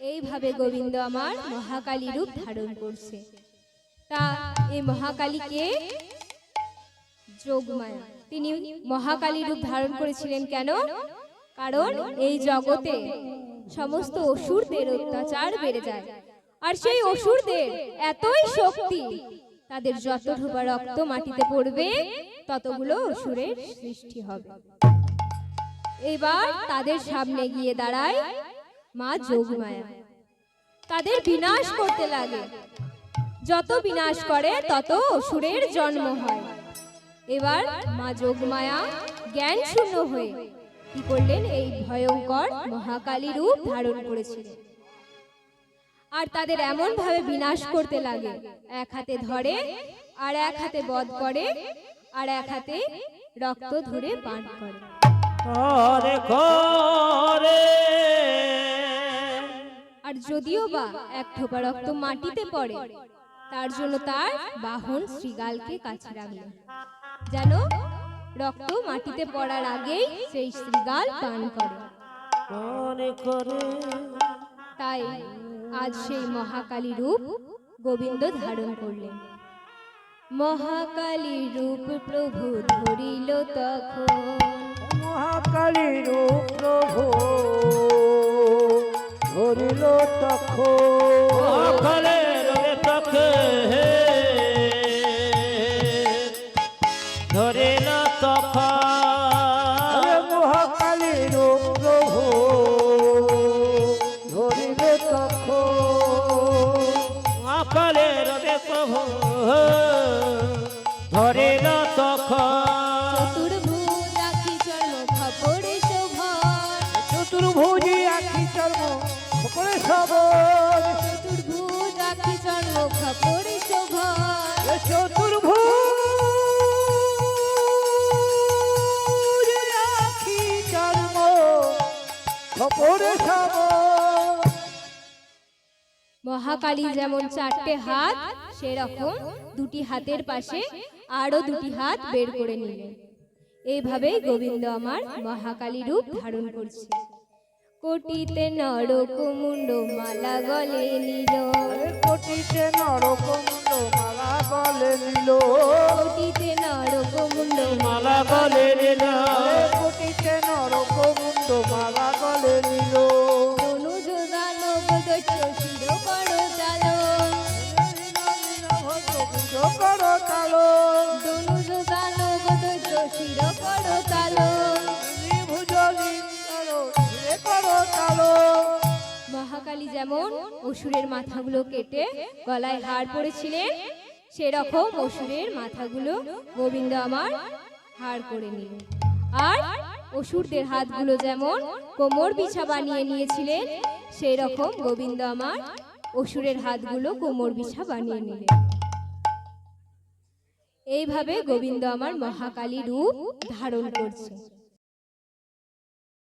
এইভাবে গোবিন্দ আমার মহাকালী রূপ ধারণ করছে। তা এই মহাকালীকে যোগমায়া, তিনি মহাকালী রূপ ধারণ করেছিলেন কেন? কারণ এই জগতে সমস্ত অসুরদের অত্যাচার বেড়ে যায়, আর সেই অসুরদের এতই শক্তি, তাদের যত ঢোপা রক্ত মাটিতে পড়বে ততগুলো অসুরের সৃষ্টি হবে। এবার তাদের সামনে গিয়ে দাঁড়ায় মা যোগমায়া, তাদের বিনাশ করতে লাগে। যত বিনাশ করে তত অসুরের জন্ম হয়। এবার মা যোগমায়া জ্ঞান শূন্য হয়ে কি করলেন? এই ভয়ঙ্কর মহাকালী রূপ ধারণ করেছিলেন। আর তাদের এমন ভাবে বিনাশ করতে লাগে, এক হাতে ধরে আর এক হাতে বধ করে, আর এক হাতে রক্ত ধরে পান করে। আর যদিও বা এক ঠোপা রক্ত মাটিতে পড়ে, তার জন্য তার বাহন শ্রীগালকে কাছে রাখলেন, যেন রক্ত মাটিতে পড়ার আগেই সেই শ্রীগাল পান করে। তাই আজ সেই মহাকালী রূপ গোবিন্দ ধারণ করলেন। মহাকালী রূপ প্রভু ধরিল তখন, মহাকালী রূপ প্রভু ধরিল তখন, ধরিল তখন, মহাকালী রূপ প্রভু ধরিল তখন, মহাকালের প্রভু ধরিল তখন। চতুর্ভুজ আখি চর্ম খপরে শোভন, চতুর্ভুজি আখি চর্ম খপরে শোভন, চতুর্ভুজ আখি চর্ম খপরে শোভন, চতুর্ভুজ আখি চর্ম খপরে শোভন। মহাকালী যেমন চারটে হাত, সেরকম দুটি হাতের পাশে আরো দুটি হাত বের করে নিলেন। এইভাবে গোবিন্দ আমার মহাকালী রূপ ধারণ করছে। কোটিতে নরকমুণ্ড মালা গলে নিল, কোটিতে নরকমুণ্ড মালা গলে নিল, কোটিতে নরকমুণ্ড মালা গলে নিল, কোটিতে নরকমুণ্ড মালা গলে নিল। অনুজ দানব দৈত্য শির করো চালো, করো চালো, অনুজ দানব দৈত্য শির করো চালো, মহাকালী যেমন অসুরের মাথাগুলো কেটে গলায় হার পরেছিলেন, সেরকম অসুরের মাথাগুলো গোবিন্দ আমার হার করে নিলেন। আর অসুরদের হাতগুলো যেমন কোমর বিছা বানিয়ে নিয়েছিলেন, সেই রকম গোবিন্দ আমার অসুরের হাতগুলো কোমর বিছা বানিয়ে নিলেন। এইভাবে গোবিন্দ আমার মহাকালী রূপ ধারণ করছে।